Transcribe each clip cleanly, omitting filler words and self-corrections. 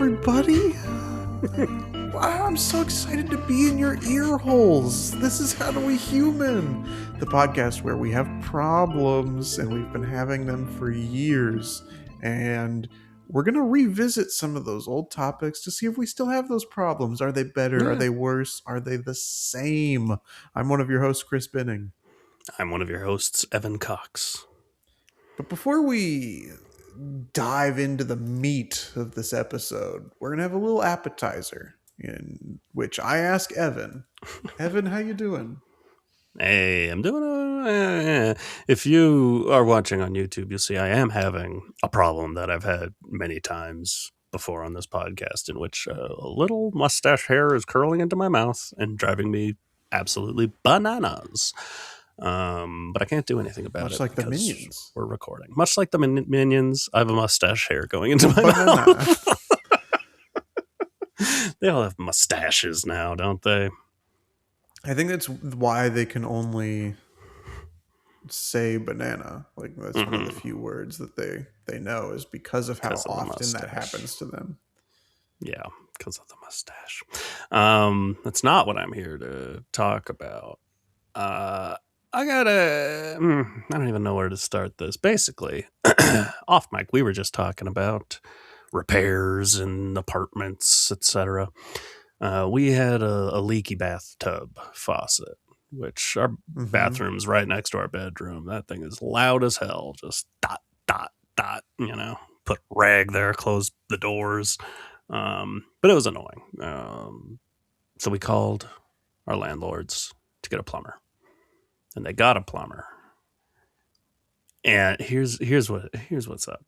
everybody. Wow, I'm so excited to be in your ear holes. This is HowDoWeHuman, the podcast where we have problems, and we've been having them for years. And we're going to revisit some of those old topics to see if we still have those problems. Are they better? Are they worse? Are they the same? I'm one of your hosts, Chris Binning. I'm one of your hosts, Evan Cox. But before we dive into the meat of this episode, we're going to have a little appetizer in which I ask Evan, how you doing? Hey, I'm doing if you are watching on YouTube, you'll see I am having a problem that I've had many times before on this podcast, in which a little mustache hair is curling into my mouth and driving me absolutely bananas. But I can't do anything about it. Much like the Minions. We're recording. Much like the Minions, I have a mustache hair going into my mouth. They all have mustaches now, don't they? I think that's why they can only say banana. Like, that's one of the few words that they know, is because of how often that happens to them. Yeah, because of the mustache. That's not what I'm here to talk about. I don't even know where to start this. Basically, off mic, we were just talking about repairs and apartments, etc. We had a leaky bathtub faucet, which our bathroom's right next to our bedroom. That thing is loud as hell. Just dot, dot, dot, put rag there, close the doors. But it was annoying. So we called our landlords to get a plumber. And they got a plumber. And here's what's up.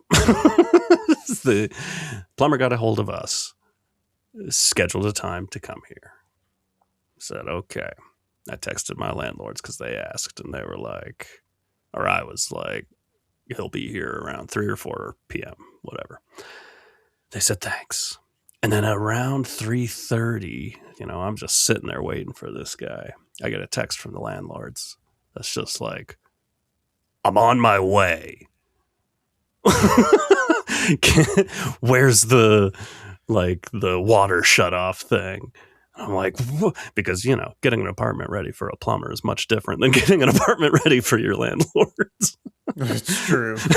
The plumber got a hold of us, scheduled a time to come here. Said, okay. I texted my landlords because they asked, and they were like, or I was like, he'll be here around 3 or 4 p.m., whatever. They said, thanks. And then around 3:30, I'm just sitting there waiting for this guy. I get a text from the landlords. That's just like, I'm on my way. Where's the water shut off thing? I'm like, because, getting an apartment ready for a plumber is much different than getting an apartment ready for your landlords. That's true. So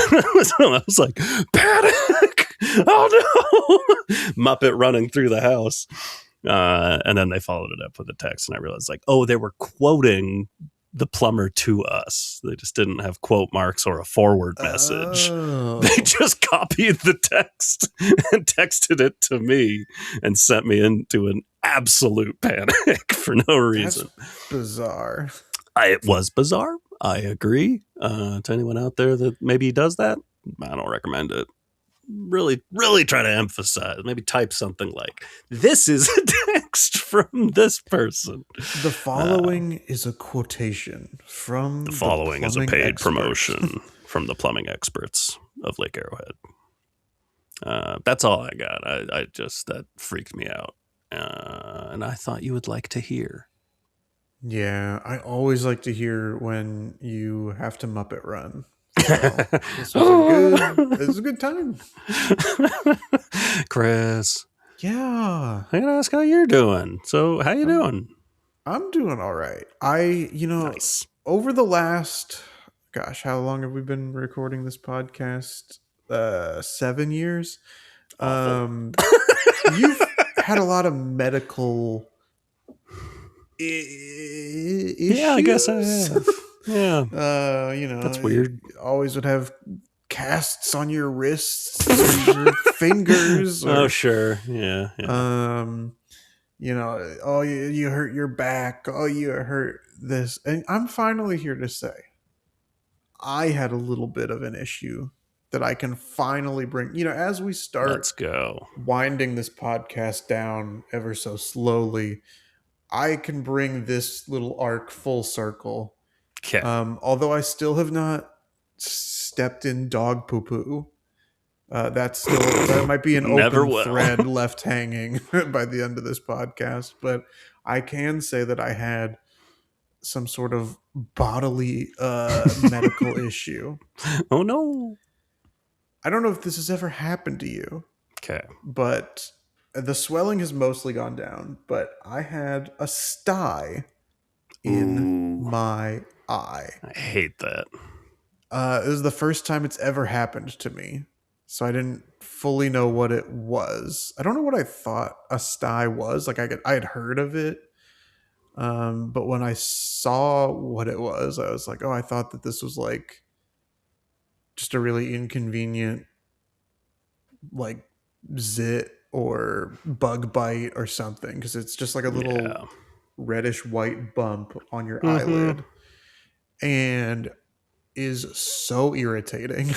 I was like, panic! Oh no! Muppet running through the house. And then they followed it up with a text, and I realized, they were quoting the plumber to us. They just didn't have quote marks or a forward message. Oh. They just copied the text and texted it to me and sent me into an absolute panic for no reason. That's bizarre. It was bizarre. I agree. To anyone out there that maybe does that, I don't recommend it. Really, really try to emphasize. Maybe type something like, this is a text from this person. The following is a quotation from the following is a paid experts. Promotion from the plumbing experts of Lake Arrowhead. That's all I got. I just, that freaked me out. And I thought you would like to hear. Yeah, I always like to hear when you have to Muppet run. So, this was a good time. Chris. Yeah. I'm going to ask how you're doing. So, how you doing? I'm doing all right. Nice. Over the last, how long have we been recording this podcast? 7 years. You've had a lot of medical issues. Yeah, I guess I have. Yeah. That's weird. You always would have casts on your wrists or your fingers. Oh, sure. Yeah. You hurt your back. Oh, you hurt this. And I'm finally here to say I had a little bit of an issue that I can finally bring, as we start Let's go. winding this podcast down ever so slowly, I can bring this little arc full circle. Okay. Although I still have not stepped in dog poo-poo. That might be an open thread left hanging by the end of this podcast. But I can say that I had some sort of bodily medical issue. Oh, no. I don't know if this has ever happened to you. Okay. But The swelling has mostly gone down, but I had a sty in Ooh, my eye. I hate that. It was the first time it's ever happened to me, so I didn't fully know what it was. I don't know what I thought a sty was. Like I had heard of it, but when I saw what it was, I was like, oh, I thought that this was like just a really inconvenient like zit or bug bite or something, because it's just like a little Yeah. reddish white bump on your Mm-hmm. eyelid and is so irritating.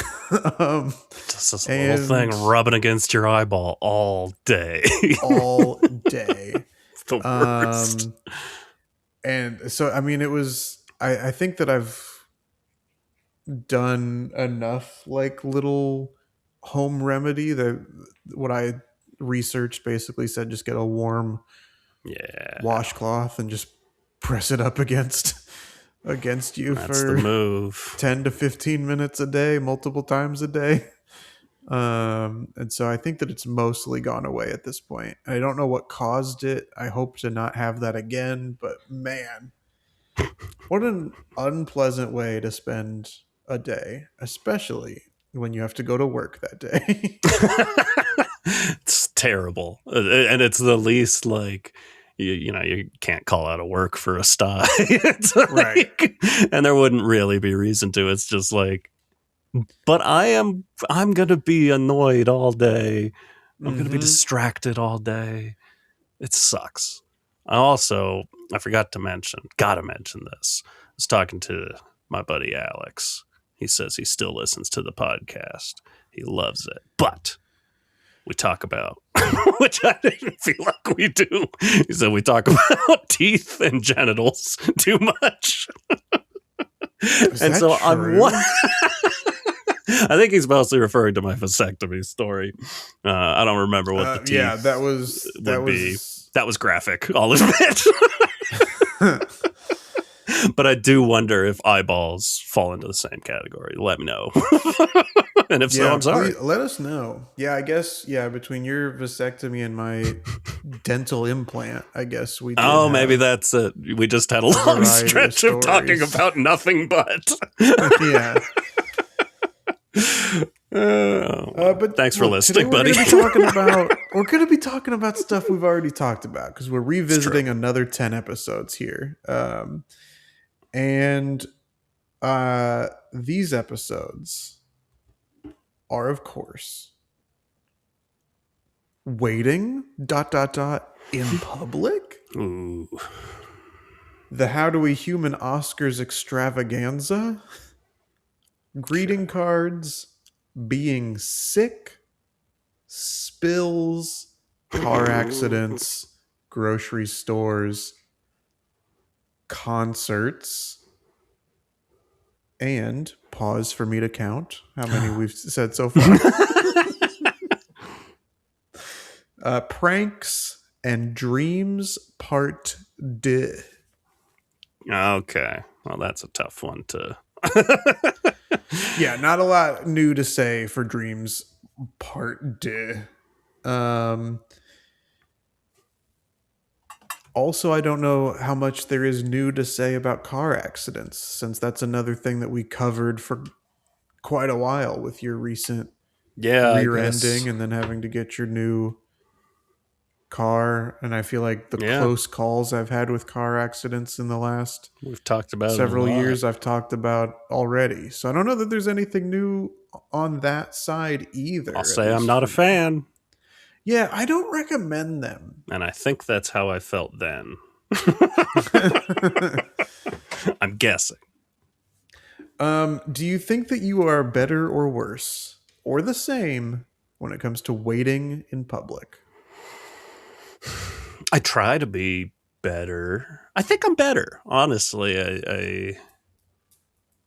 um, Just this little thing and rubbing against your eyeball all day. all day. It's the worst. And so, I mean, it was, I think that I've done enough like little home remedy that what I researched basically said just get a warm Yeah. washcloth and just press it up against you That's the for move. 10 to 15 minutes a day, multiple times a day. And so I think that it's mostly gone away at this point. I don't know what caused it. I hope to not have that again, but man, what an unpleasant way to spend a day, especially when you have to go to work that day. It's terrible. And it's the least like you can't call out of work for a sty. It's like, Right. And there wouldn't really be reason to. It's just like, but I'm gonna be annoyed all day. I'm gonna be distracted all day. It sucks. I forgot to gotta mention this. I was talking to my buddy Alex. He says he still listens to the podcast. He loves it. But we talk about, which I didn't feel like we do. He said we talk about teeth and genitals too much. And so true? I think he's mostly referring to my vasectomy story. I don't remember what the teeth. Yeah, that was graphic. I'll admit. But I do wonder if eyeballs fall into the same category. Let me know. And if so, I'm sorry. Let us know. Yeah, I guess, between your vasectomy and my dental implant, I guess we did Maybe that's it. We just had a long stretch of talking about nothing but. Yeah. But thanks for listening, buddy. We're going to be talking about stuff we've already talked about because we're revisiting another 10 episodes here. And these episodes are, of course, waiting ... in public. Ooh. The How Do We Human Oscars extravaganza. Greeting cards. Being sick. Spills. Car accidents. Grocery stores. Concerts. And pause for me to count how many we've said so far. Pranks and dreams part 2. Okay. Well, that's a tough one to. Yeah, not a lot new to say for dreams part 2. Also, I don't know how much there is new to say about car accidents, since that's another thing that we covered for quite a while with your recent rear-ending and then having to get your new car. And I feel like the close calls I've had with car accidents in the last we've talked about several years I've talked about already. So I don't know that there's anything new on that side either. I'll say I'm not a fan. Yeah, I don't recommend them. And I think that's how I felt then. I'm guessing. Do you think that you are better or worse or the same when it comes to waiting in public? I try to be better. I think I'm better, honestly.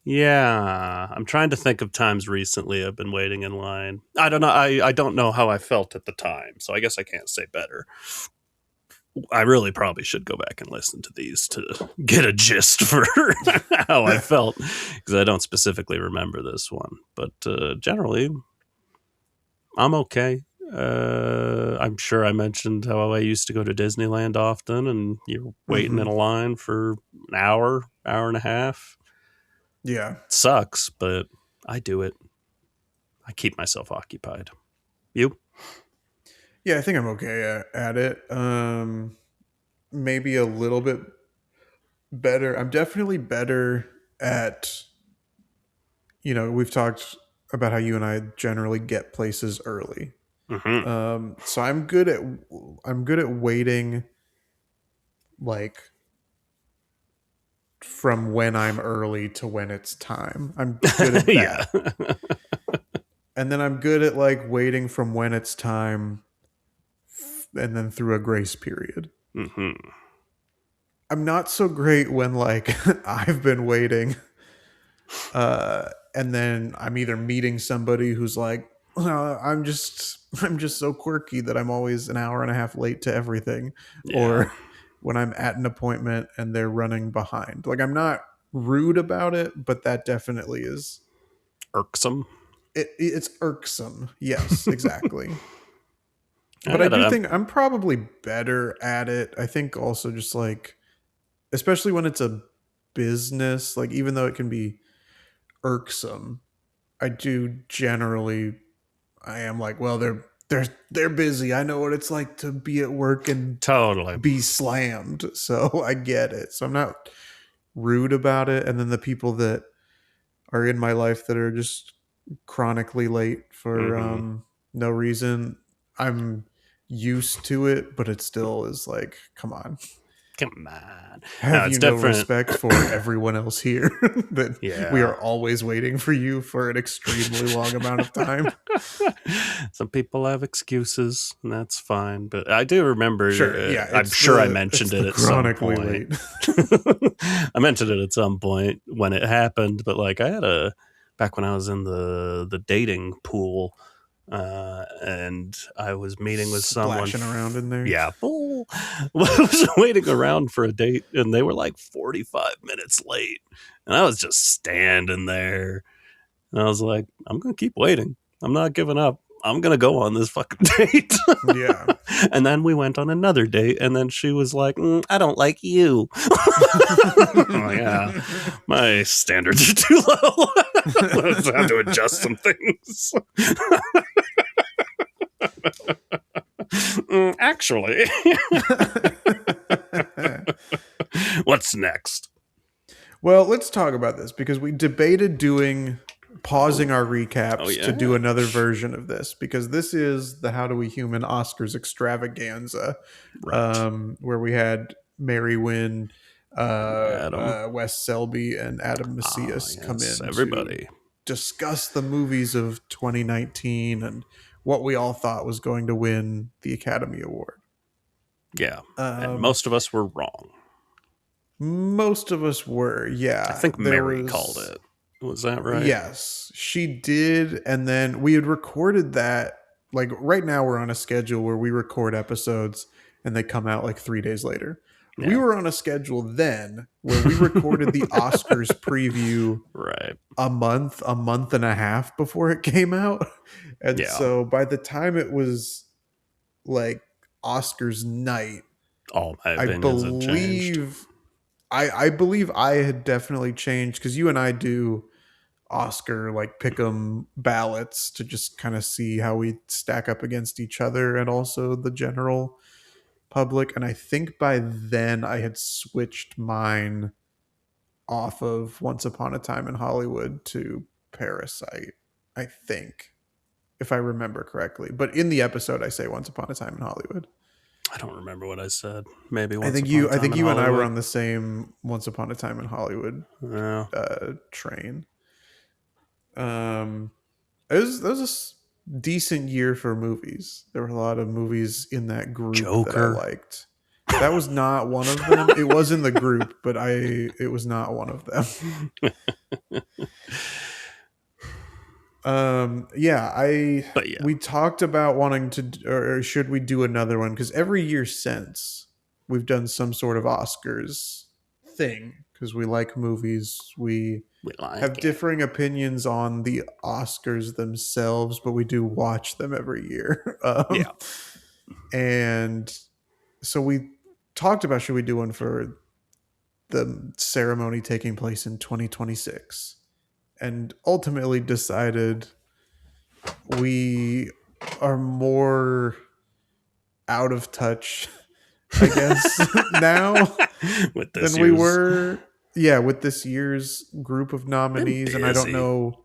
I'm trying to think of times recently I've been waiting in line. I don't know. I don't know how I felt at the time, so I guess I can't say better. I really probably should go back and listen to these to get a gist for how I felt, because I don't specifically remember this one. But generally, I'm okay. I'm sure I mentioned how I used to go to Disneyland often, and you're waiting in a line for an hour, hour and a half. Yeah. It sucks, but I do it. I keep myself occupied. You? Yeah, I think I'm okay at it. Maybe a little bit better. I'm definitely better at, we've talked about how you and I generally get places early. Mm-hmm. So I'm good at waiting, like, from when I'm early to when it's time. I'm good at Yeah. that. And then I'm good at, like, waiting from when it's time and then through a grace period. Mm-hmm. I'm not so great when, like, I've been waiting, and then I'm either meeting somebody who's like, I'm just so quirky that I'm always an hour and a half late to everything, Yeah. or when I'm at an appointment and they're running behind. Like, I'm not rude about it, but that definitely is Irksome. it's irksome. Yes, exactly. I But I do gotta. think I'm probably better at it. I think also just, like, especially when it's a business, like, even though it can be irksome, I do generally, I am like, well, they're busy. I know what it's like to be at work and Totally. be slammed. So I get it. So I'm not rude about it. And then the people that are in my life that are just chronically late for Mm-hmm. no reason, I'm used to it, but it still is like, come on. Come on. No, Have it's you no different. respect for everyone else here? That we Yeah. are always waiting for you for an extremely long amount of time. Some people have excuses, and that's fine. But I do remember, Sure, yeah, I'm it's sure I it's mentioned the it at some chronically point. late. I mentioned it at some point when it happened, but like I had back when I was in the dating pool, and I was meeting with someone. Splashing around in there. Yeah, fool. I was waiting around for a date, and they were like 45 minutes late, and I was just standing there. And I was like, I'm going to keep waiting. I'm not giving up. I'm going to go on this fucking date. Yeah. And then we went on another date. And then she was like, I don't like you. Oh, yeah. My standards are too low. I have to adjust some things. Actually, what's next? Well, let's talk about this because we debated pausing our recaps to do another version of this, because this is the How Do We Human Oscars extravaganza, Right. where we had Mary Wynn, Adam. Wes Selby, and Adam Macias come Yes, in to everybody. discuss the movies of 2019 and what we all thought was going to win the Academy Award. Yeah. And most of us were wrong. Most of us were, yeah. I think Mary called it. Was that right? Yes, she did. And then we had recorded that. Like, right now we're on a schedule where we record episodes and they come out like 3 days later. Yeah. We were on a schedule then where we recorded the Oscars preview right a month and a half before it came out. And so by the time it was like Oscars night, all my opinions had changed. I believe I had definitely changed, because you and I do Oscar, like, pick'em ballots to just kind of see how we stack up against each other and also the general public. And I think by then I had switched mine off of Once Upon a Time in Hollywood to Parasite, I think, if I remember correctly. But in the episode I say Once Upon a Time in Hollywood. I don't remember what I said. Maybe I think you and I were on the same Once Upon a Time in Hollywood train. It was a decent year for movies. There were a lot of movies in that group that I liked. That was not one of them. It was in the group, but it was not one of them. We talked about wanting to, or should we do another one? Because every year since, we've done some sort of Oscars thing, because we like movies. We We like have it. differing opinions on the Oscars themselves, but we do watch them every year. Yeah. And so we talked about, should we do one for the ceremony taking place in 2026, and ultimately decided we are more out of touch, I guess, now With this than we year's were. Yeah, with this year's group of nominees. And I don't busy. know.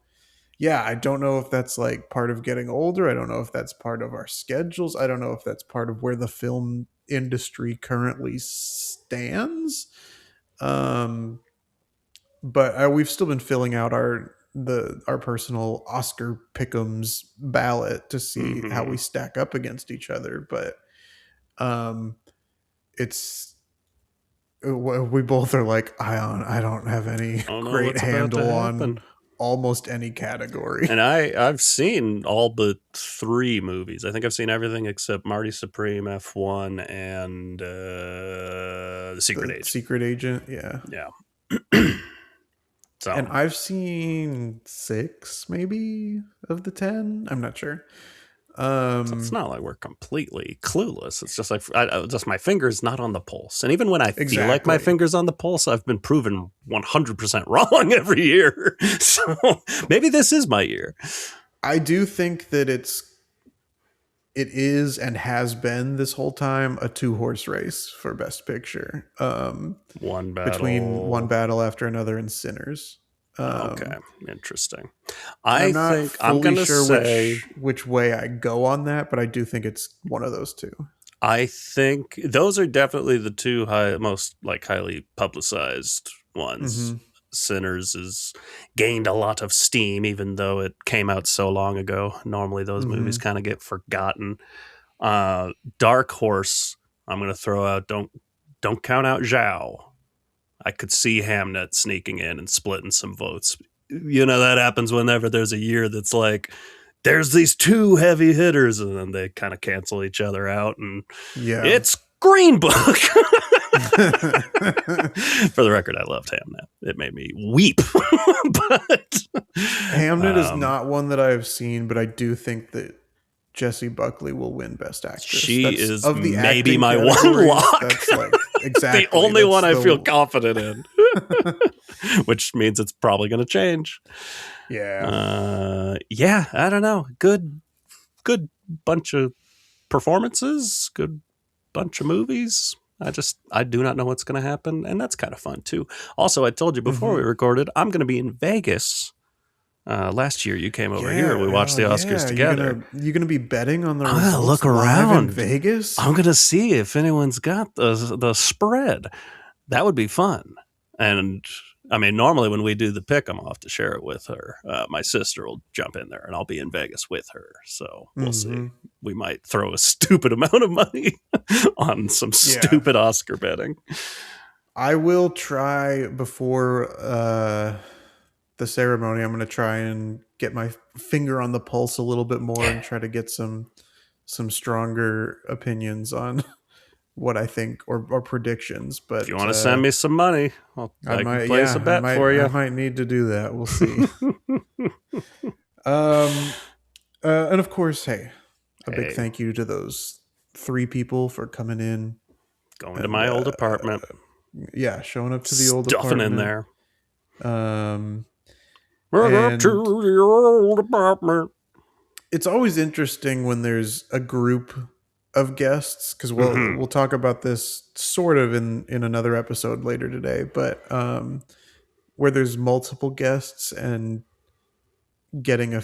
Yeah, I don't know if that's like part of getting older. I don't know if that's part of our schedules. I don't know if that's part of where the film industry currently stands. Um, but we've still been filling out our personal Oscar pick'ems ballot to see how we stack up against each other. But um, it's we both are like, I don't have any I don't know great what's about to handle happen. on almost any category. And I've seen all but 3 movies. I think I've seen everything except Marty Supreme, F1, and The Secret Agent. Secret Agent, yeah. Yeah. So. And I've seen 6 maybe of the 10. I'm not sure. So it's not like we're completely clueless. It's just like just my finger's not on the pulse. And even when I feel like my finger's on the pulse, I've been proven 100% wrong every year. So maybe this is my year. I do think that it is and has been this whole time a 2-horse race for Best Picture. One battle. Between One Battle After Another and Sinners. Okay, interesting. I'm not fully sure say which way I go on that, but I do think it's one of those two. I think those are definitely the 2 most like highly publicized ones. Mm-hmm. Sinners has gained a lot of steam, even though it came out so long ago. Normally, those movies kind of get forgotten. Dark Horse, I'm going to throw out. Don't count out Zhao. I could see Hamnet sneaking in and splitting some votes. You know, that happens whenever there's a year that's like, there's these 2 heavy hitters, and then they kind of cancel each other out, and it's Green Book. For the record, I loved Hamnet. It made me weep. But Hamnet is not one that I have seen, but I do think that Jessie Buckley will win Best Actress. She is of the maybe my one lock. That's like exactly the only one I feel confident in. Which means it's probably going to change. Yeah. Yeah, I don't know. Good bunch of performances, good bunch of movies. I do not know what's going to happen, and that's kind of fun too. Also, I told you before we recorded, I'm going to be in Vegas. Last year you came over here. We watched the Oscars together. You're gonna be betting on the I'm gonna results look around in Vegas. I'm gonna see if anyone's got the spread. That would be fun. And I mean, normally when we do the pick, I'll have to share it with her. My sister will jump in there, and I'll be in Vegas with her. So we'll see. We might throw a stupid amount of money on some stupid Oscar betting. I will try before the ceremony. I'm going to try and get my finger on the pulse a little bit more and try to get some stronger opinions on what I think or predictions. But if you want to send me some money, I can place a bet for you. I might need to do that. We'll see. And of course, a big thank you to those 3 people for coming in, going to my old apartment. Showing up to the old apartment. Stuffing in there. And to the old apartment. It's always interesting when there's a group of guests, because we'll talk about this sort of in another episode later today, but where there's multiple guests and getting a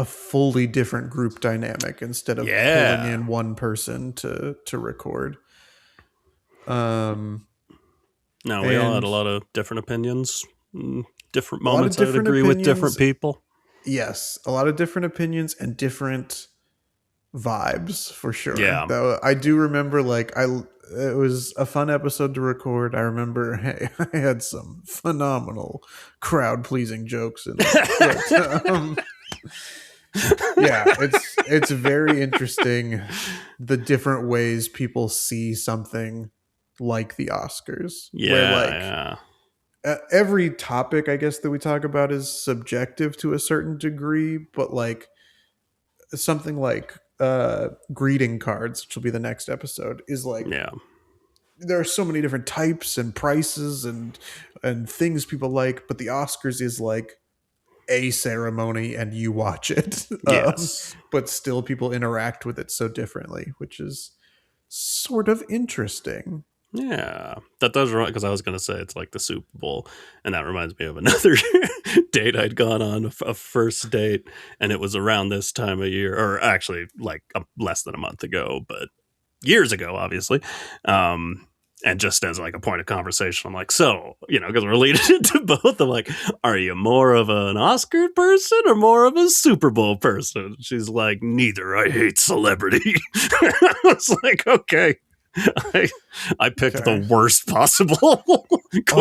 fully different group dynamic instead of pulling in one person to record. No, we all had a lot of different opinions, different moments. I would agree with different people. Yes, a lot of different opinions and different vibes for sure. Yeah, though I do remember it was a fun episode to record. I remember I had some phenomenal crowd pleasing jokes in it. It's very interesting the different ways people see something like the Oscars. every topic, I guess, that we talk about is subjective to a certain degree, but like something like greeting cards, which will be the next episode, is like Yeah. there are so many different types and prices and things people like, but the Oscars is like a ceremony and you watch it. Yes. But still people interact with it so differently, which is sort of interesting. Yeah, that does remind, because I was going to say it's like the Super Bowl, and that reminds me of another date I'd gone on, a first date, and it was around this time of year, or actually like less than a month ago, but years ago, obviously. And just as like a point of conversation, I'm like, so, because we're leading into both, I'm like, are you more of an Oscar person or more of a Super Bowl person? She's like, neither. I hate celebrity. I was like, okay. I picked Okay. the worst possible All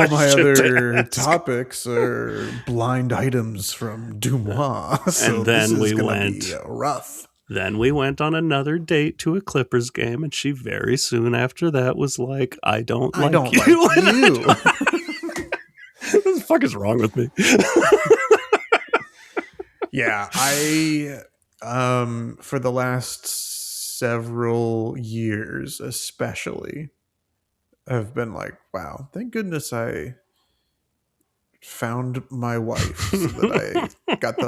my other ask. topics are blind items from Dumois, so And then this is we gonna went be rough. Then we went on another date to a Clippers game, and she very soon after that was like, I don't like you. What the fuck is wrong with me? Yeah, I for the last several years especially have been like, wow, thank goodness I found my wife so that I got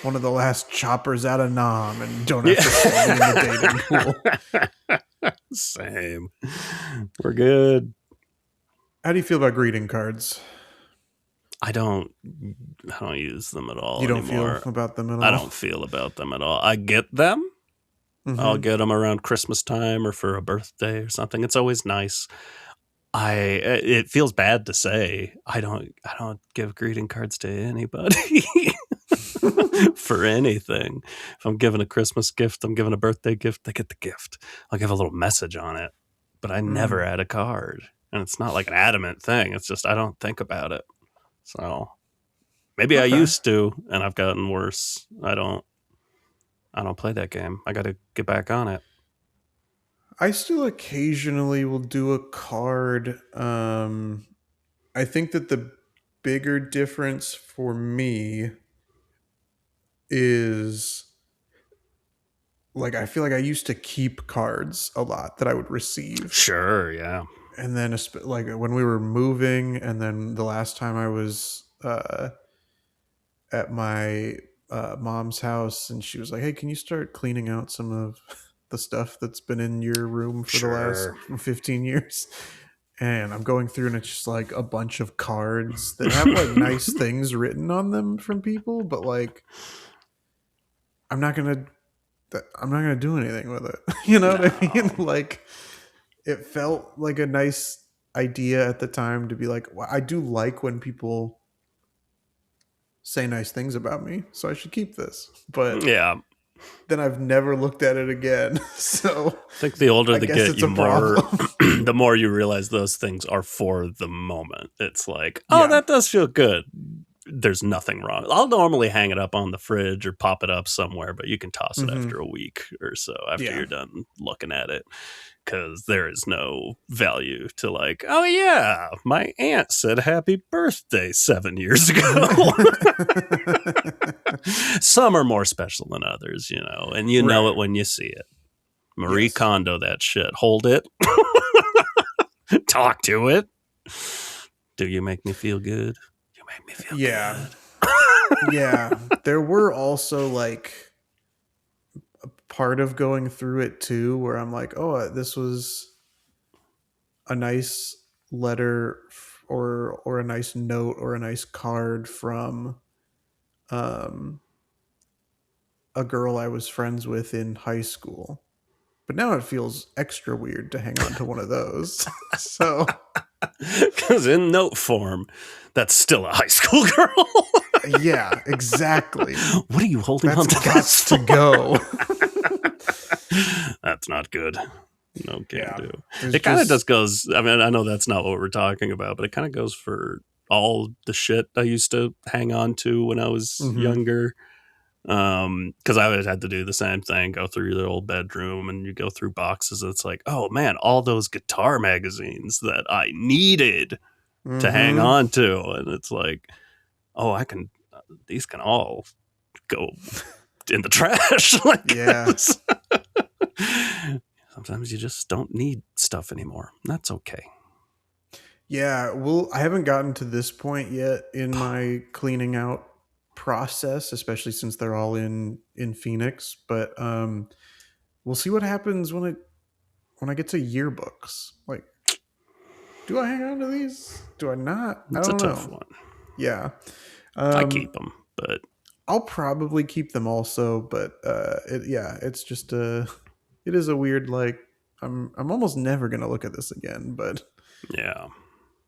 one of the last choppers out of Nam and don't have to stay in the dating pool. Same. We're good. How do you feel about greeting cards? I don't use them at all. You don't anymore. feel about them at all? I don't feel about them at all. I get them. Mm-hmm. I'll get them around Christmas time or for a birthday or something. It's always nice. It feels bad to say I don't give greeting cards to anybody for anything. If I'm giving a Christmas gift, I'm giving a birthday gift, they get the gift. I'll give a little message on it, but I never add a card. And it's not like an adamant thing. It's just I don't think about it. So maybe I used to, and I've gotten worse. I don't play that game. I got to get back on it. I still occasionally will do a card. I think that the bigger difference for me is like I feel like I used to keep cards a lot that I would receive. Sure, yeah. And then like when we were moving, and then the last time I was at my mom's house, and she was like, hey, can you start cleaning out some of the stuff that's been in your room for the last 15 years? And I'm going through, and it's just like a bunch of cards that have like nice things written on them from people, but like I'm not gonna do anything with it. You know what I mean? Like it felt like a nice idea at the time to be like, well, I do like when people say nice things about me, so I should keep this. But yeah, then I've never looked at it again. So I think the older they get, you more the more you realize those things are for the moment. It's like, oh, that does feel good. There's nothing wrong. I'll normally hang it up on the fridge or pop it up somewhere, but you can toss it after a week or so after you're done looking at it, because there is no value to like, oh yeah, my aunt said happy birthday 7 years ago. Some are more special than others, and you know it when you see it. Marie Kondo that shit. Hold it. Talk to it. Do you make me feel good? You make me feel good. Yeah. There were also like a part of going through it too where I'm like, oh, this was a nice letter or a nice note or a nice card from a girl I was friends with in high school. But now it feels extra weird to hang on to one of those. So, because in note form, that's still a high school girl. Yeah, exactly. What are you holding on to? That's got to go. That's not good. No can do. It kind of just goes. I mean, I know that's not what we're talking about, but it kind of goes for all the shit I used to hang on to when I was younger. Because I always had to do the same thing, go through the old bedroom, and you go through boxes. It's like, oh man, all those guitar magazines that I needed to hang Mm-hmm. on to. And it's like, oh, these can all go in the trash. Like, Yeah. sometimes you just don't need stuff anymore. That's okay. Yeah. Well, I haven't gotten to this point yet in my cleaning out process, especially since they're all in Phoenix. But we'll see what happens when I get to yearbooks. Like, do I hang on to these? Do I not? I It's a don't tough know. one. Yeah. I keep them, but I'll probably keep them also, but it's just it is a weird, like, I'm almost never gonna look at this again, but yeah,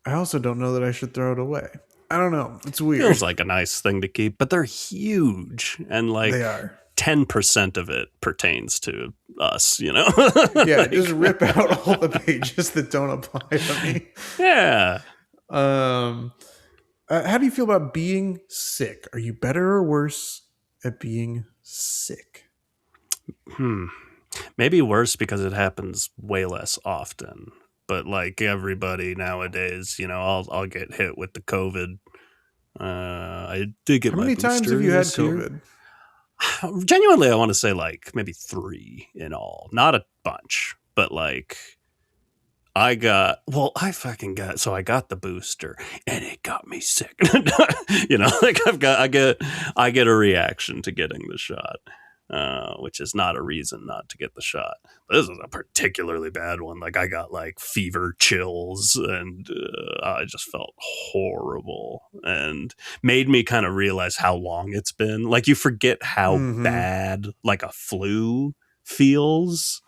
I also don't know that I should throw it away. I don't know. It's weird. feels like a nice thing to keep, but they're huge, and They like are. 10% of it pertains to us, Yeah, Like, just rip out all the pages that don't apply to me. yeah. Um, how do you feel about being sick? Are you better or worse at being sick? Maybe worse because it happens way less often. But like everybody nowadays, I'll get hit with the COVID. I did get How my many times have booster you had this year. COVID? Genuinely, I want to say like maybe 3 in all, not a bunch, but like I got the booster and it got me sick. Like I get a reaction to getting the shot, which is not a reason not to get the shot. But this is a particularly bad one. Like I got like fever, chills, and I just felt horrible, and made me kind of realize how long it's been. Like you forget how Mm-hmm. bad like a flu feels,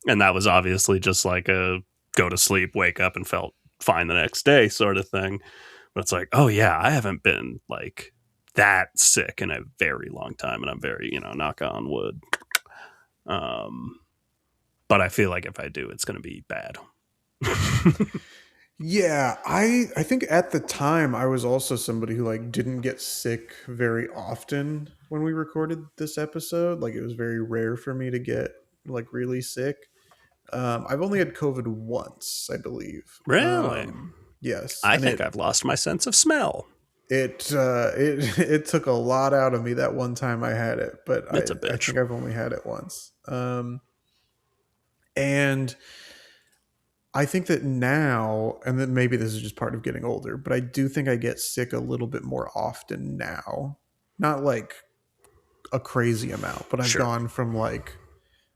and that was obviously just like a go to sleep, wake up, and felt fine the next day sort of thing. But it's like, oh yeah, I haven't been like that sick in a very long time, and I'm very, knock on wood. But I feel like if I do, it's going to be bad. Yeah, I think at the time I was also somebody who like didn't get sick very often when we recorded this episode. Like it was very rare for me to get like really sick. I've only had COVID once, I believe. Really? Yes, I and think I've lost my sense of smell. it took a lot out of me that one time I had it, but It's a I bitch. think I've only had it once. And I think that now, and then maybe this is just part of getting older, but I do think I get sick a little bit more often now. Not like a crazy amount, but I've Sure. gone from like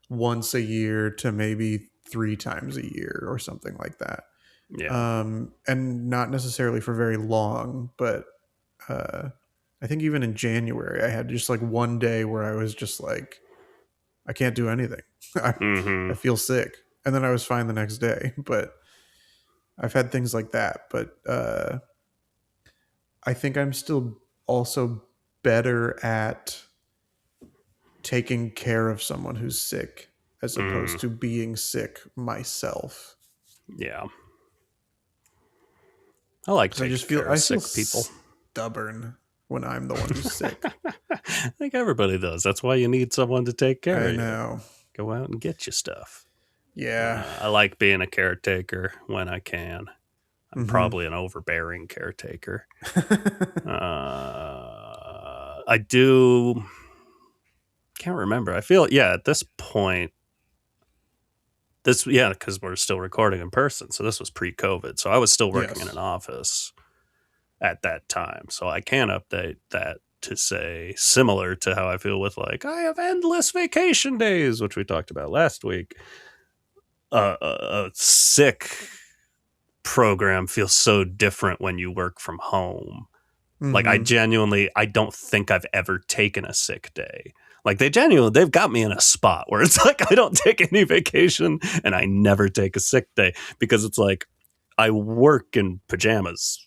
once a year to maybe 3 times a year or something like that. Yeah. And not necessarily for very long, but I think even in January, I had just like one day where I was just like, I can't do anything. I Mm-hmm. feel sick. And then I was fine the next day. But I've had things like that. But I think I'm still also better at taking care of someone who's sick as opposed to being sick myself. Yeah. I like Because I taking just care feel of sick people. stubborn when I'm the one who's sick. I think everybody does. That's why you need someone to take care I of you. know. Go out and get you stuff. Yeah. I like being a caretaker when I can. I'm Mm-hmm. probably an overbearing caretaker. I do. Can't remember. I feel, at this point, because we're still recording in person. So this was pre-COVID. So I was still working in Yes. an office at that time. So I can update that to say similar to how I feel with like, I have endless vacation days, which we talked about last week. A sick program feels so different when you work from home. Mm-hmm. Like I don't think I've ever taken a sick day. Like they've got me in a spot where it's like I don't take any vacation and I never take a sick day because it's like I work in pajamas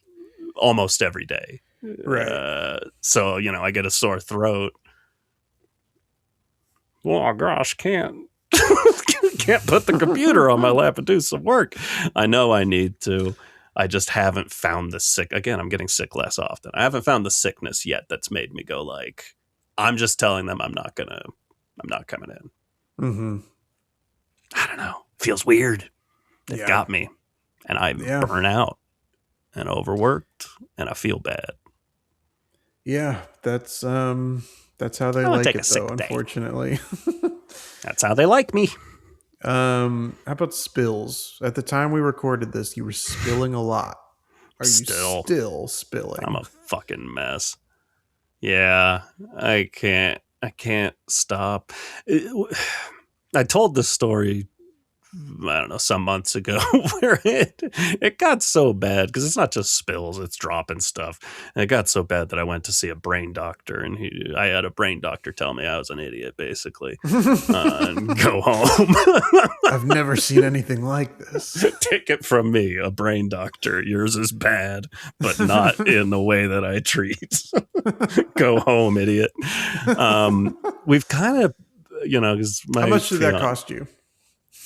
almost every day. Right. So, I get a sore throat. Oh gosh, can't put the computer on my lap and do some work. I know I need to. I just haven't found the sick. Again, I'm getting sick less often. I haven't found the sickness yet that's made me go like, I'm just telling them I'm not coming in. Mm-hmm. I don't know. Feels weird. They've got me and I burn out. and overworked, and I feel bad. Yeah, that's how they I'm gonna like take a it though, sick day. unfortunately. That's how they like me. How about spills? At the time we recorded this, you were spilling a lot. Are you Still, still I'm spilling? a fucking mess. Yeah, I can't stop. I told this story, I don't know, some months ago, where it got so bad because it's not just spills, it's dropping stuff. And it got so bad that I went to see a brain doctor, and I had a brain doctor tell me I was an idiot, basically, and go home. I've never seen anything like this. Take it from me, a brain doctor. Yours is bad, but not in the way that I treat. Go home, idiot. We've kind of, because How my much did that fiance, cost you?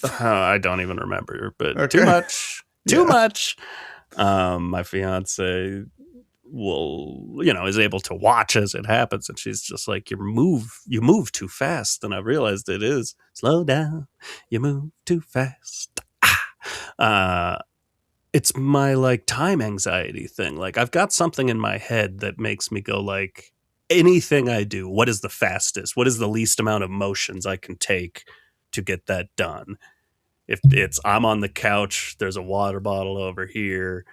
I don't even remember, but too Okay. much, too Yeah. much. My fiance is able to watch as it happens, and she's just like, you move too fast. And I realized it is slow down, you move too fast. Uh, it's my like time anxiety thing. Like I've got something in my head that makes me go like, anything I do, what is the fastest? What is the least amount of motions I can take to get that done? If it's I'm on the couch, there's a water bottle over here.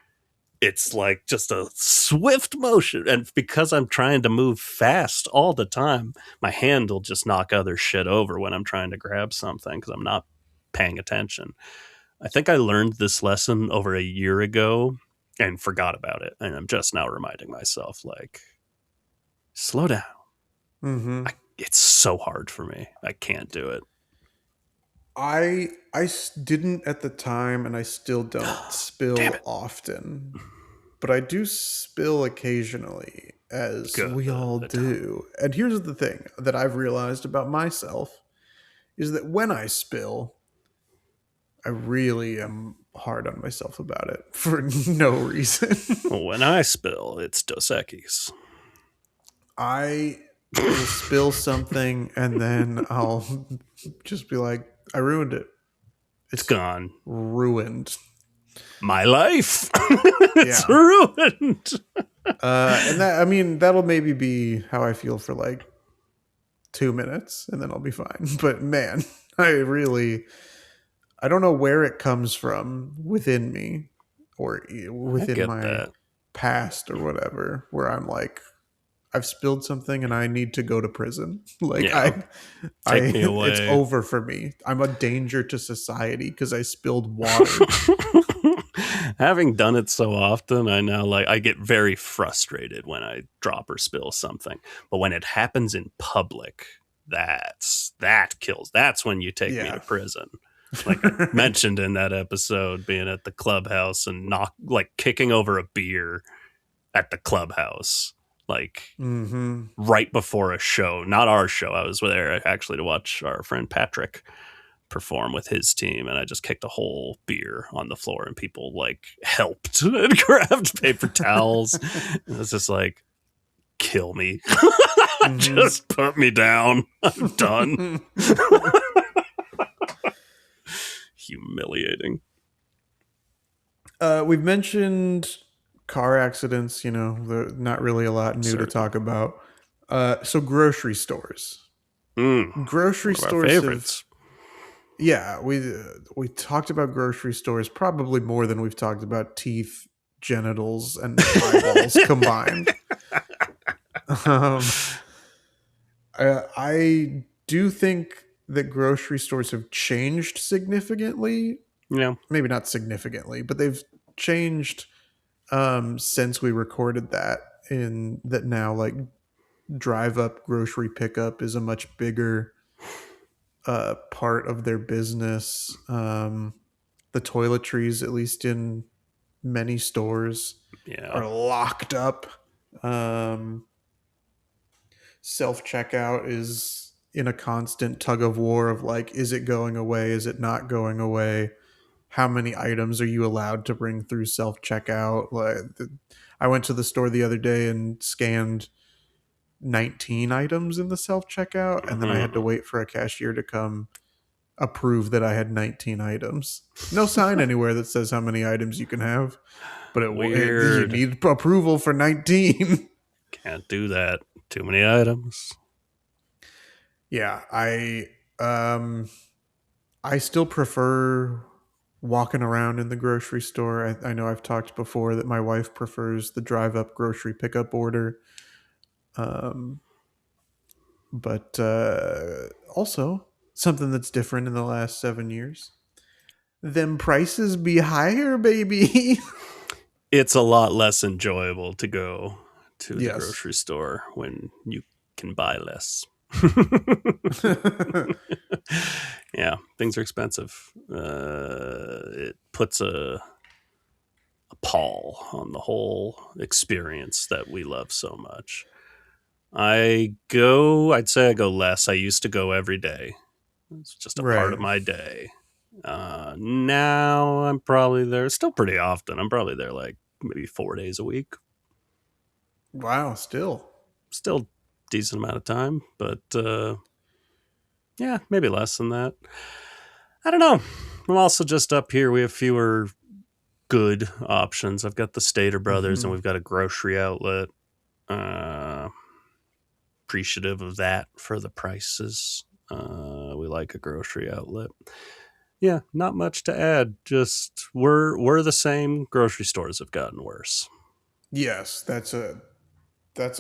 It's like just a swift motion. And because I'm trying to move fast all the time, my hand will just knock other shit over when I'm trying to grab something because I'm not paying attention. I think I learned this lesson over a year ago and forgot about it. And I'm just now reminding myself, like, slow down. Mm-hmm. It's so hard for me. I can't do it. Didn't at the time, and I still don't Damn spill it. often, but I do spill occasionally, as Good. we all do. And here's the thing that I've realized about myself is that when I spill, I really am hard on myself about it for no reason. When I spill, it's Dos Equis. I will spill something and then I'll just be like, I ruined it. It's gone. Ruined. My life. It's ruined. And that'll maybe be how I feel for like 2 minutes and then I'll be fine. But man, I don't know where it comes from within me or I within get my that. past or whatever, where I'm like, I've spilled something and I need to go to prison. Like Yeah. Take me away. It's over for me. I'm a danger to society because I spilled water. Having done it so often, I get very frustrated when I drop or spill something. But when it happens in public, that kills. That's when you take me to prison. Like I mentioned in that episode, being at the clubhouse and kicking over a beer at the clubhouse, like right before a show, not our show. I was there actually to watch our friend Patrick perform with his team, and I just kicked a whole beer on the floor, and people like helped and grabbed paper towels. It was just like, kill me. Just put me down. I'm done. Humiliating. We've mentioned car accidents, not really a lot new to talk about. So grocery stores. Grocery stores favorites. We talked about grocery stores probably more than we've talked about teeth, genitals, and eyeballs combined. I do think that grocery stores have changed significantly. Yeah. Maybe not significantly, but they've changed since we recorded that, in that now like drive up grocery pickup is a much bigger part of their business. The toiletries, at least in many stores, are locked up. Self-checkout is in a constant tug of war of like, is it going away? Is it not going away? How many items are you allowed to bring through self-checkout? I went to the store the other day and scanned 19 items in the self-checkout, and then I had to wait for a cashier to come approve that I had 19 items. No sign anywhere that says how many items you can have, but you Weird. need approval for 19. Can't do that. Too many items. Yeah, I still prefer walking around in the grocery store. I know I've talked before that my wife prefers the drive up grocery pickup order. Um, but also, something that's different in the last 7 years. Them prices be higher, baby. It's a lot less enjoyable to go to the Yes. grocery store when you can buy less. Yeah, things are expensive. It puts a pall on the whole experience that we love so much. I'd say I go less. I used to go every day. It's just a part Right. of my day. Now I'm probably there still pretty often. I'm probably there like maybe 4 days a week. Wow, still. Still decent amount of time, but yeah, maybe less than that. I don't know. I'm also just up here. We have fewer good options. I've got the Stater Brothers, and Mhm. we've got a grocery outlet. Uh, Appreciative of that for the prices. We like a grocery outlet. Yeah, not much to add. Just we're the same. Grocery stores have gotten worse. Yes, that's a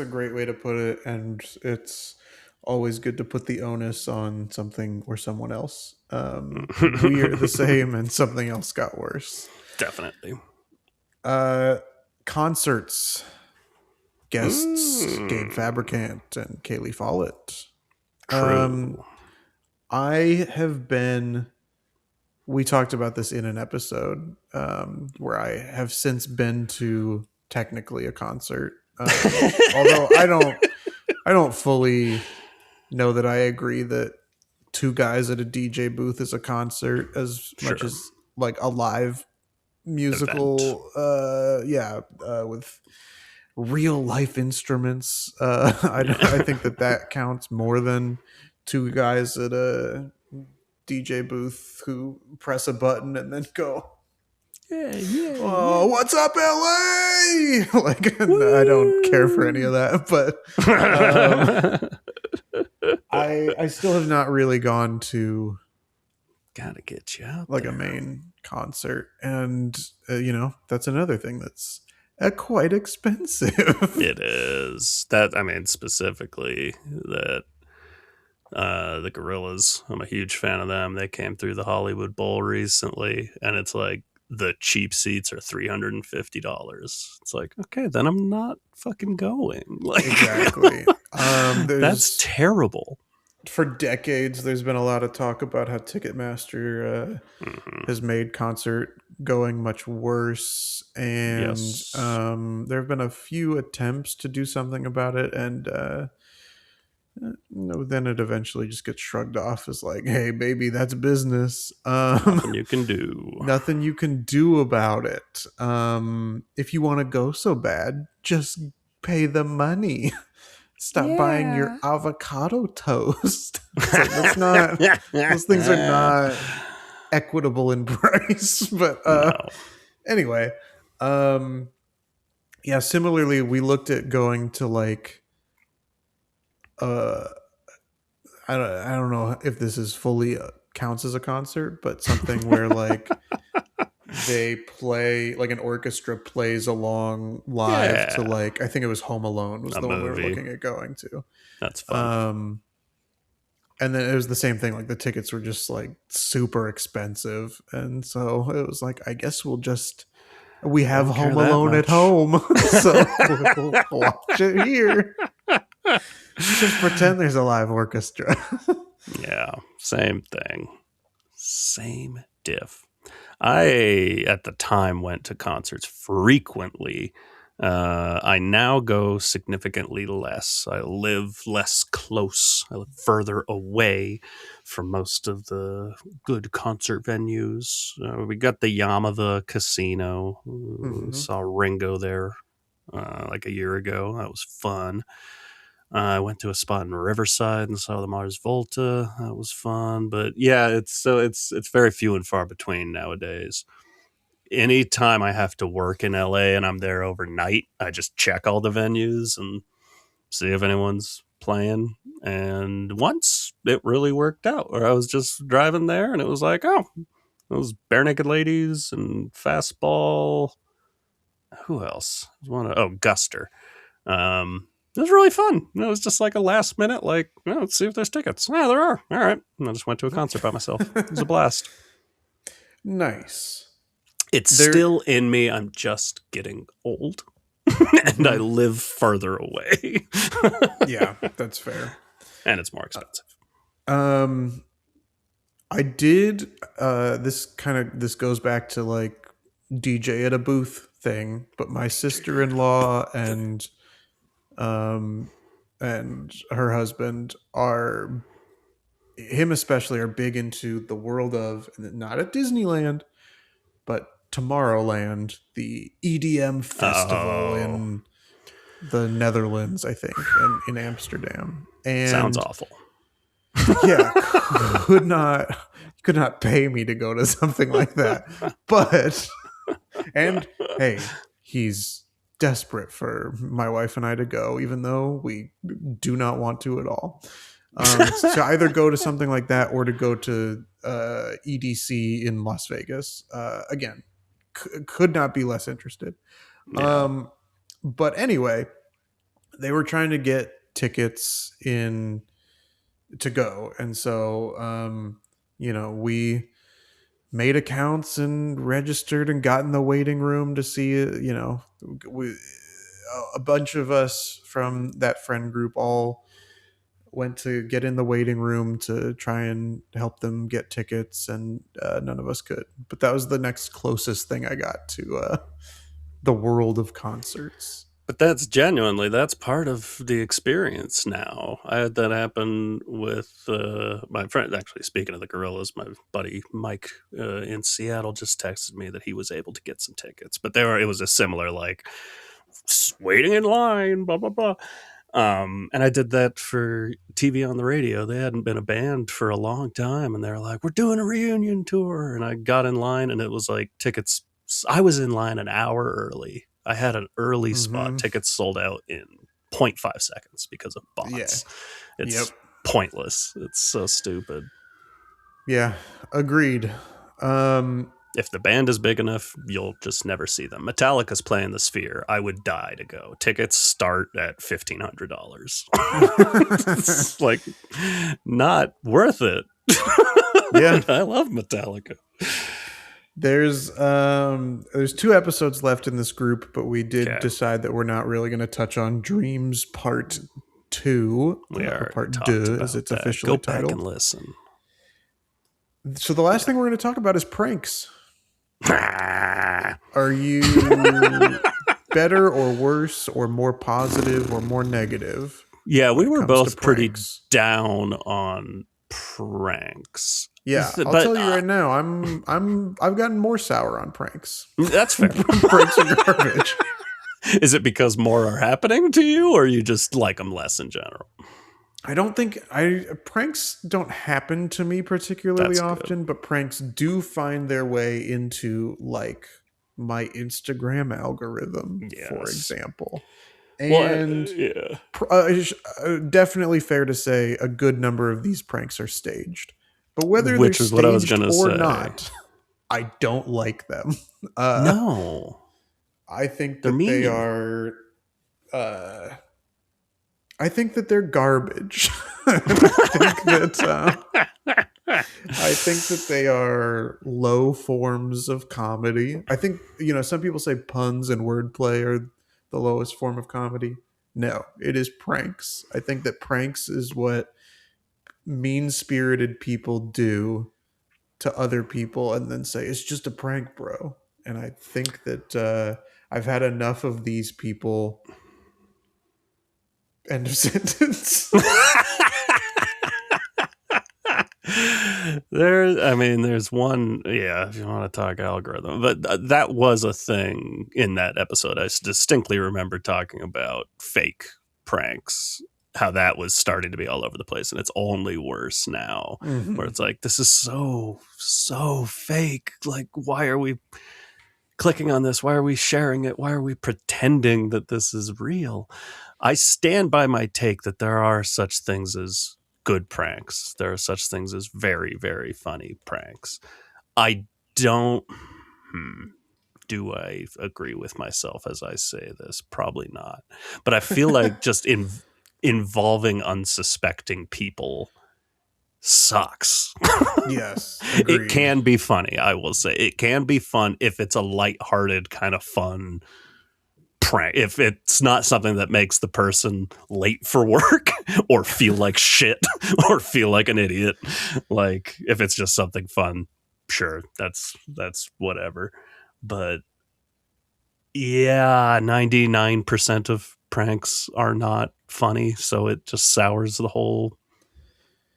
great way to put it, and it's always good to put the onus on something or someone else. We're the same, and something else got worse. Definitely. Uh, Concerts. Guests Gabe Mm, Fabricant and Kaylee Follett. Um, true. I have been. We talked about this in an episode where I have since been to technically a concert. Although I don't fully know that I agree that two guys at a DJ booth is a concert as much Sure. as like a live Event. musical. With real life instruments. I think that counts more than two guys at a DJ booth who press a button and then go, Yeah, yeah, "Oh, yeah. what's up, LA?" Like, I don't care for any Woo! of that, but um, I still have not really gone to Gotta get you out like a there. main concert, and that's another thing that's quite expensive. It is that. I mean, specifically that the Gorillas. I'm a huge fan of them. They came through the Hollywood Bowl recently, and it's like the cheap seats are $350. It's like, okay, then I'm not fucking going. Like, Exactly. that's There's terrible. For decades there's been a lot of talk about how Ticketmaster Hmm. has made concert going much worse, and Yes. there have been a few attempts to do something about it, and then it eventually just gets shrugged off as like, hey baby, that's business. Nothing you can do. Nothing you can do about it. If you want to go so bad, just pay the money. Stop buying your Yeah. avocado toast. It's like, that's not, those things are not equitable in price. But No. anyway, um yeah, similarly we looked at going to like uh I don't know if this is fully counts as a concert, but something where like they play, like an orchestra plays along live to, Yeah. like, I think it was Home Alone was A the one we were movie. looking at going to. That's fun. Um and then it was the same thing, like the tickets were just like super expensive, and so it was like, I guess we I have don't care Home that Alone at much. home, so we'll watch it here. Just pretend there's a live orchestra. Yeah. Same thing. Same diff. I, at the time, went to concerts frequently. I now go significantly less. I live less close. I live further away from most of the good concert venues. We got the Yamava Casino. Hmm. Saw Ringo there like a year ago. That was fun. I went to a spot in Riverside and saw the Mars Volta. That was fun, but yeah, it's very few and far between nowadays. Anytime I have to work in LA and I'm there overnight, I just check all the venues and see if anyone's playing. And once it really worked out, where I was just driving there and it was like, oh, those Bare Naked Ladies and Fastball. Who else? Guster. It was really fun. It was just like a last minute, like, oh, let's see if there's tickets. Yeah, there are. All right. And I just went to a concert by myself. It was a blast. Nice. It's still in me. I'm just getting old. And I live further away. Yeah, that's fair. And it's more expensive. I did this goes back to like DJ at a booth thing, but my sister-in-law and her husband him especially are big into the world of, not at Disneyland, but Tomorrowland, the EDM festival in the Netherlands, I think, and in Amsterdam. And sounds awful. Yeah, could not pay me to go to something like that. But and hey, he's desperate for my wife and I to go, even though we do not want to at all. To either go to something like that or to go to EDC in Las Vegas. Again, could not be less interested. Yeah. But anyway, they were trying to get tickets in to go, and so we made accounts and registered and got in the waiting room to see it. A bunch of us from that friend group all went to get in the waiting room to try and help them get tickets, and none of us could. But that was the next closest thing I got to the world of concerts. But that's part of the experience now. I had that happen with my friend. Actually, speaking of the Gorillas, my buddy Mike in Seattle just texted me that he was able to get some tickets. But it was a similar, like, waiting in line, blah, blah, blah. And I did that for TV on the radio. They hadn't been a band for a long time. And they were like, we're doing a reunion tour. And I got in line and it was like tickets. I was in line an hour early. I had an early spot. Tickets sold out in 0.5 seconds because of bots. Yeah. It's pointless. It's so stupid. Yeah, agreed. If the band is big enough, you'll just never see them. Metallica's playing the Sphere. I would die to go. Tickets start at $1,500. It's like not worth it. Yeah, I love Metallica. There's 2 episodes left in this group, but we did decide that we're not really going to touch on Dreams Part 2. We are Part 2, as it's officially titled. Go back and listen. So the last thing we're going to talk about is pranks. Are you better or worse or more positive or more negative? Yeah, we were both pretty down on pranks. Yeah, I'll tell you right now, I've gotten more sour on pranks. That's fair. Pranks are garbage. Is it because more are happening to you, or you just like them less in general? I don't think pranks don't happen to me particularly often, but pranks do find their way into like my Instagram algorithm, for example. And definitely fair to say a good number of these pranks are staged. But whether they're staged or not, I don't like them. No. I think that they are... I think that they're garbage. I think that they are low forms of comedy. I think, some people say puns and wordplay are the lowest form of comedy. No, it is pranks. I think that pranks is what mean-spirited people do to other people and then say, it's just a prank, bro. And I think that I've had enough of these people. End of sentence. There's one, if you want to talk algorithm, but that was a thing in that episode. I distinctly remember talking about fake pranks how that was starting to be all over the place, and it's only worse now, where it's like, this is so fake. Like, why are we clicking on this? Why are we sharing it? Why are we pretending that this is real? I stand by my take that there are such things as good pranks. There are such things as very, very funny pranks. I don't. Do I agree with myself as I say this? Probably not. But I feel like just involving unsuspecting people sucks. Yes, It agreed. can be funny, I will say. It can be fun if it's a lighthearted kind of fun prank. If it's not something that makes the person late for work or feel like shit or feel like an idiot. Like, if it's just something fun, sure, that's whatever. But yeah, 99% of pranks are not funny, so it just sours the whole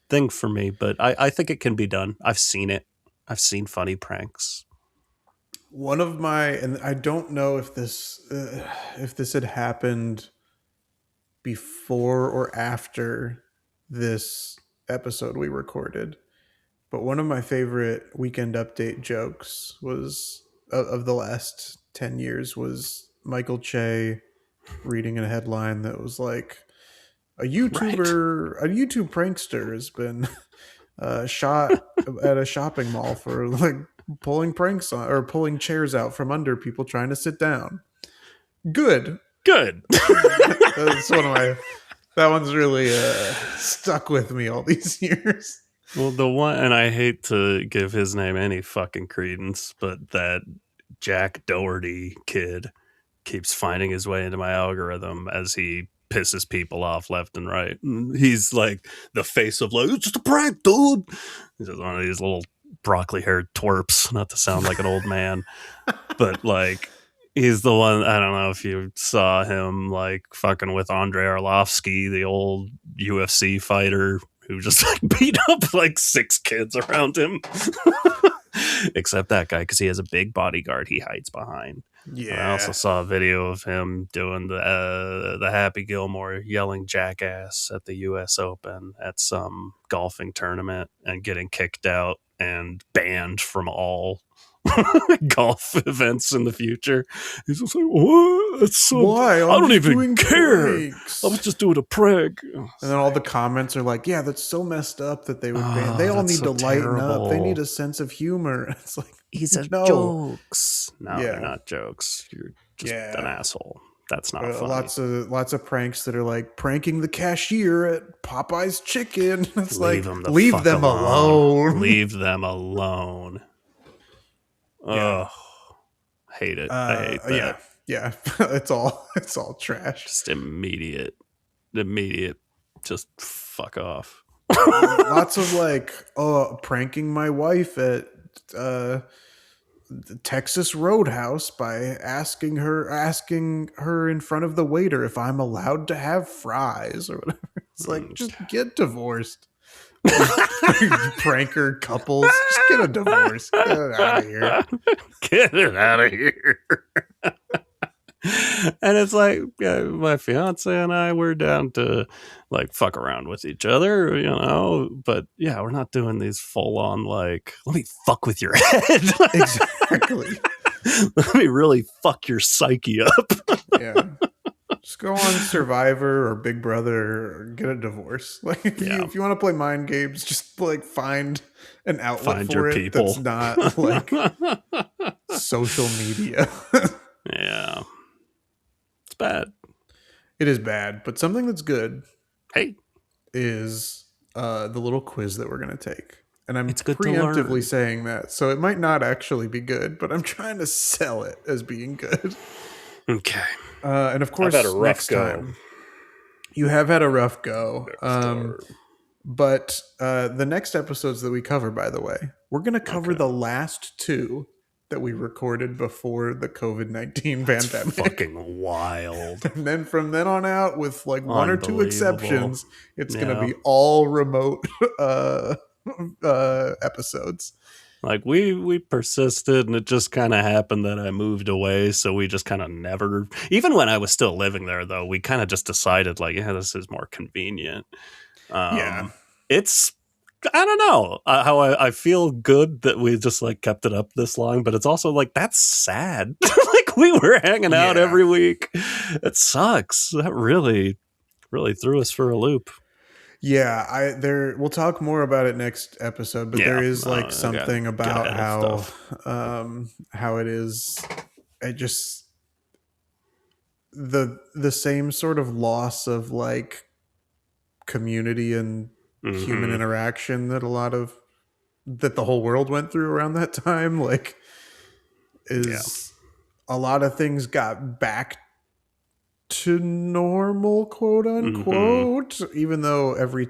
thing for me. But I think it can be done. I've seen it. I've seen funny pranks. One of my, and I don't know if this had happened before or after this episode we recorded, but one of my favorite Weekend Update jokes was of the last 10 years was Michael Che reading a headline that was like, a YouTube prankster has been shot at a shopping mall for like pulling pranks on or pulling chairs out from under people trying to sit down. Good. That's one of my. That one's really stuck with me all these years. Well, the one, and I hate to give his name any fucking credence, but that Jack Doherty kid keeps finding his way into my algorithm as he pisses people off left and right. And he's like the face of like, it's just a prank, dude. He's just one of these little broccoli haired twerps, not to sound like an old man, but like, he's the one. I don't know if you saw him like fucking with Andrei Arlovsky, the old UFC fighter who just like beat up like 6 kids around him. Except that guy, because he has a big bodyguard he hides behind. Yeah. I also saw a video of him doing the Happy Gilmore yelling jackass at the U.S. Open at some golfing tournament and getting kicked out and banned from all golf events in the future. He's just like, what? That's so Why? I don't even care. Pranks. I was just doing a prank. And then all the comments are like, yeah, that's so messed up that they would ban. They all that's need so to lighten terrible. up. They need a sense of humor. It's like, These are no. jokes. No, Yeah. they're not jokes. You're just an asshole. That's not funny. Lots of pranks that are like pranking the cashier at Popeye's Chicken. It's Leave like, them leave them alone. Leave them alone. Yeah. Oh, hate it. I hate that. Yeah. it's all trash. Just immediate. Just fuck off. Lots of like, pranking my wife at the Texas Roadhouse by asking her in front of the waiter if I'm allowed to have fries or whatever. It's like, just get divorced. Pranker couples, just get a divorce. Get it out of here. Get it out of here. And it's like, yeah, my fiance and I, we're down to like fuck around with each other, you know, but yeah, we're not doing these full on like, let me fuck with your head. Exactly. Let me really fuck your psyche up. Yeah. Just go on Survivor or Big Brother or get a divorce. Like if you want to play mind games, just like find an outlet for your it people. that's not like social media. Yeah. It's bad. It is bad, but something that's good is the little quiz that we're going to take. And I'm preemptively saying that, so it might not actually be good, but I'm trying to sell it as being good. Okay. And of course, next time, you have had a rough go. But the next episodes that we cover, by the way, we're going to cover the last 2 that we recorded before the COVID-19 pandemic. Fucking wild. And then from then on out, with like 1 or 2 exceptions, it's going to be all remote episodes. Like we persisted, and it just kind of happened that I moved away. So we just kind of never, even when I was still living there, though, we kind of just decided like, yeah, this is more convenient. Yeah. It's, I don't know how I feel good that we just like kept it up this long, but it's also like, that's sad. Like we were hanging out Yeah. every week. It sucks. That really threw us for a loop. Yeah, we'll talk more about it next episode, but there is like something about how it is, it just the same sort of loss of like community and human interaction that that the whole world went through around that time, like is a lot of things got back to normal, quote unquote, even though every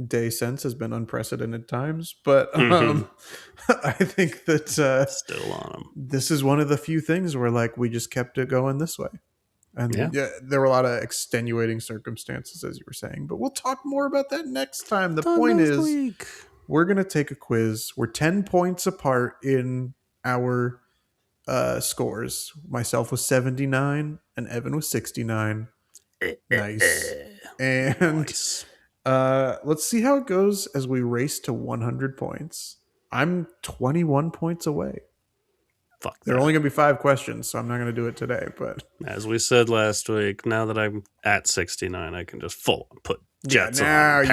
day since has been unprecedented times. But I think that still on them. This is one of the few things where like we just kept it going this way. And yeah, there were a lot of extenuating circumstances, as you were saying, but we'll talk more about that next time. The point is, we're going to take a quiz. We're 10 points apart in our scores. Myself was 79 and Evan was 69. Nice. And nice. Let's see how it goes as we race to 100 points. I'm 21 points away. Fuck, there are only going to be 5 questions, so I'm not going to do it today. But as we said last week, now that I'm at 69, I can just put jets on. Now you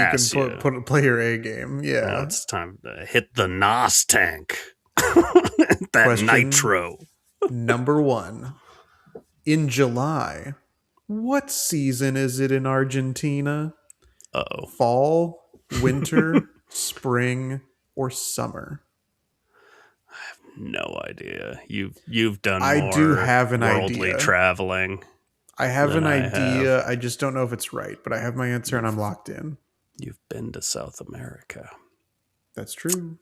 can play your A game. Yeah, now it's time to hit the NOS tank. That question nitro. Number 1. In July, what season is it in Argentina? Uh-oh. Fall, winter, spring, or summer? I have no idea. You've done more I do have an worldly idea. Traveling. I have an idea. I just don't know if it's right, but I have my answer and I'm locked in. You've been to South America. That's true.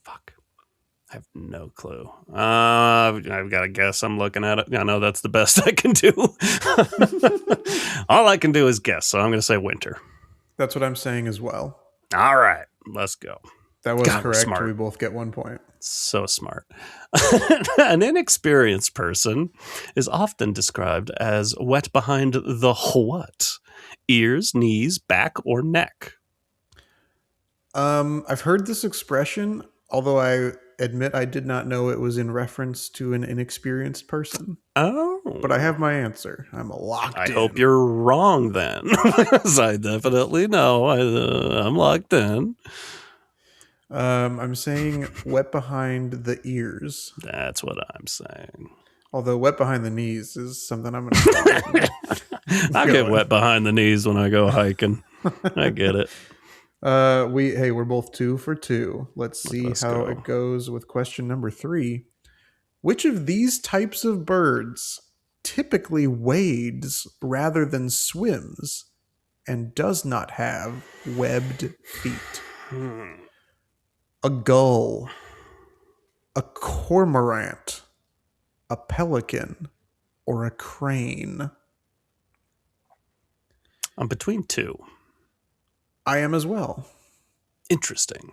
Fuck. I have no clue. I've got a guess. I'm looking at it. I know that's the best I can do. All I can do is guess, so I'm going to say winter. That's what I'm saying as well. All right. Let's go. That was correct. Smart. We both get 1 point. So smart. An inexperienced person is often described as wet behind the what? Ears, knees, back, or neck? I've heard this expression, although I admit I did not know it was in reference to an inexperienced person. Oh. But I have my answer. I'm locked in. I hope you're wrong then. Because I definitely know. I'm locked in. I'm saying wet behind the ears. That's what I'm saying. Although wet behind the knees is something I'm going to I get wet behind the knees when I go hiking. I get it. We're both 2 for 2. Let's see how it goes with question number 3. Which of these types of birds typically wades rather than swims and does not have webbed feet? A gull, a cormorant, a pelican, or a crane? I'm between 2. I am as well. Interesting.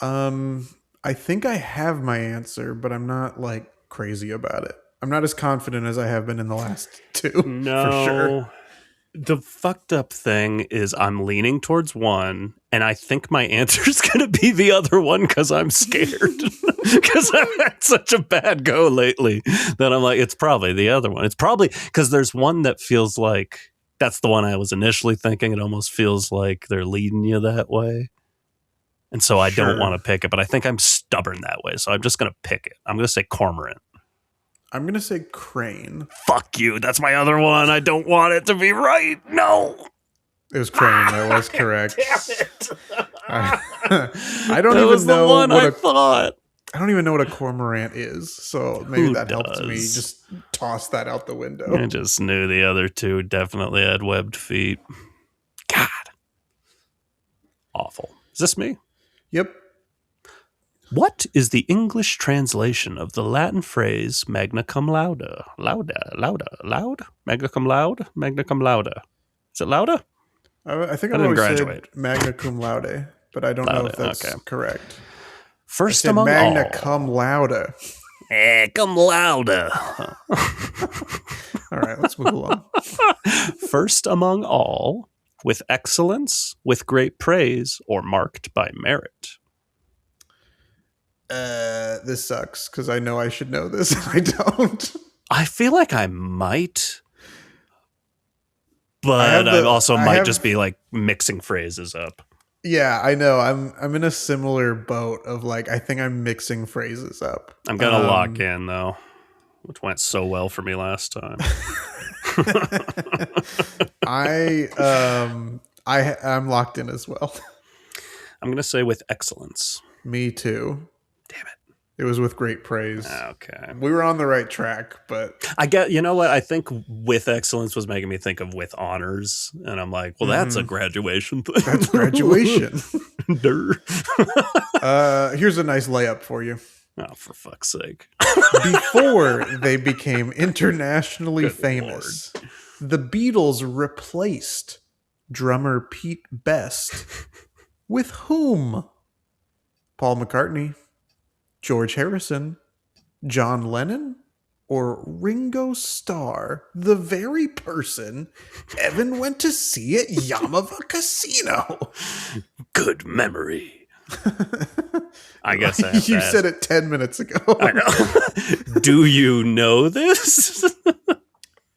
I think I have my answer, but I'm not like crazy about it. I'm not as confident as I have been in the last 2. No. For sure. The fucked up thing is I'm leaning towards one, and I think my answer is going to be the other one because I'm scared. Because I've had such a bad go lately that I'm like, it's probably the other one. It's probably because there's one that feels like that's the one I was initially thinking. It almost feels like they're leading you that way. And so I don't want to pick it, but I think I'm stubborn that way. So I'm just going to pick it. I'm going to say cormorant. I'm going to say crane. Fuck you. That's my other one. I don't want it to be right. No. It was crane. That was correct. Damn it. I don't even know what I thought. I don't even know what a cormorant is. So maybe that helped me just toss that out the window. I just knew the other 2 definitely had webbed feet. God. Awful. Is this me? Yep. What is the English translation of the Latin phrase magna cum laude? Loud? Magna cum laude? Magna cum laude. Is it laude? I think I always said magna cum laude, but I don't know if that's okay. correct. I First said among magna all. cum laude. Cum laude. All right, let's move along. First among all, with excellence, with great praise, or marked by merit. This sucks because I know I should know this and I don't. I feel like I might, but I also might just be like mixing phrases up. Yeah, I know. I'm in a similar boat of like, I think I'm mixing phrases up. I'm going to lock in though, which went so well for me last time. I'm locked in as well. I'm going to say with excellence. Me too. Damn it. It was with great praise. Okay. We were on the right track, but I get, you know what? I think with excellence was making me think of with honors. And I'm like, well, that's a graduation thing. That's graduation. Here's a nice layup for you. Oh, for fuck's sake. Before they became internationally famous, the Beatles replaced drummer Pete Best with whom? Paul McCartney, George Harrison, John Lennon, or Ringo Starr, the very person Evan went to see at Yamava Casino. Good memory. I guess I have you to said it 10 minutes ago. I know. Do you know this?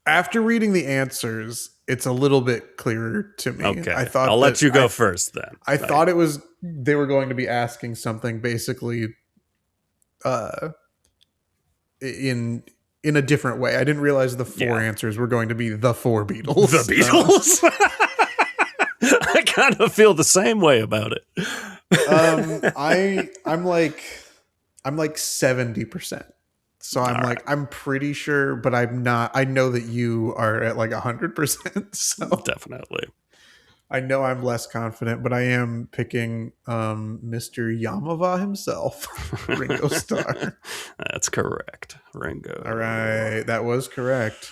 After reading the answers, it's a little bit clearer to me. Okay. I'll let you go first then. I thought they were going to be asking something basically in a different way. I didn't realize the four answers were going to be the four Beatles. The Beatles? I kind of feel the same way about it. I'm like 70%. So I'm pretty sure, but I'm not. I know that you are at like 100%. So definitely. I know I'm less confident, but I am picking Mr. Yamava himself, Ringo Starr. That's correct, Ringo. All right, that was correct.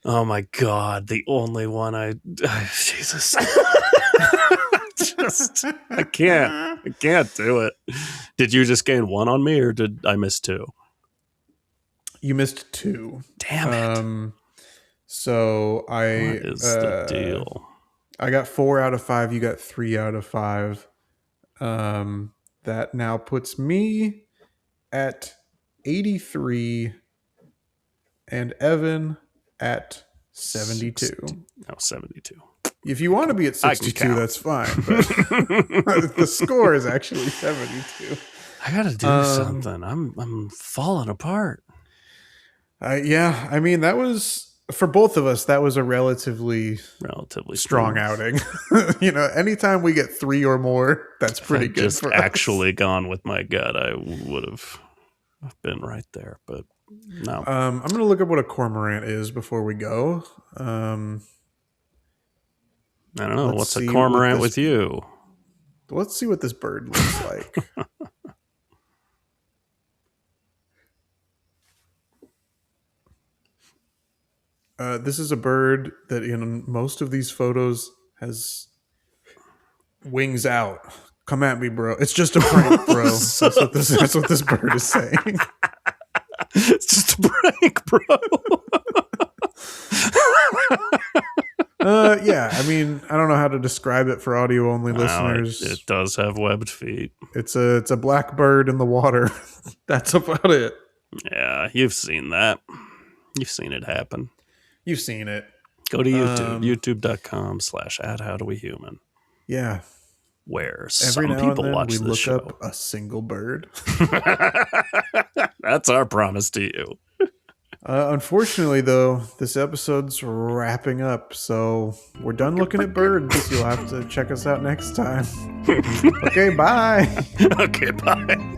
Oh my God, the only one Jesus. I can't do it. Did you just gain one on me, or did I miss two? You missed two. Damn it. So what is the deal? I got 4 out of 5. You got 3 out of 5. That now puts me at 83 and Evan at 72. 72. If you want to be at 62, that's fine. But the score is actually 72. I got to do something. I'm falling apart. Yeah, I mean, that was... For both of us, that was a relatively strong outing. Anytime we get 3 or more, that's pretty good just for us. Actually gone with my gut, I would have been right there, but no. I'm going to look up what a cormorant is before we go. I don't know. What's a cormorant with you? Let's see what this bird looks like. This is a bird that in most of these photos has wings out. Come at me, bro. It's just a prank, bro. That's what this bird is saying. It's just a prank, bro. Yeah, I mean, I don't know how to describe it for audio-only listeners. It does have webbed feet. It's a black bird in the water. That's about it. Yeah, you've seen that. You've seen it happen. You've seen it. Go to YouTube, youtube.com/@HowDoWeHuman. Yeah. Where every some people watch we this look show. up a single bird. That's our promise to you. Unfortunately, though, this episode's wrapping up, so we're done looking at birds. You'll have to check us out next time. Okay, bye. Okay, bye.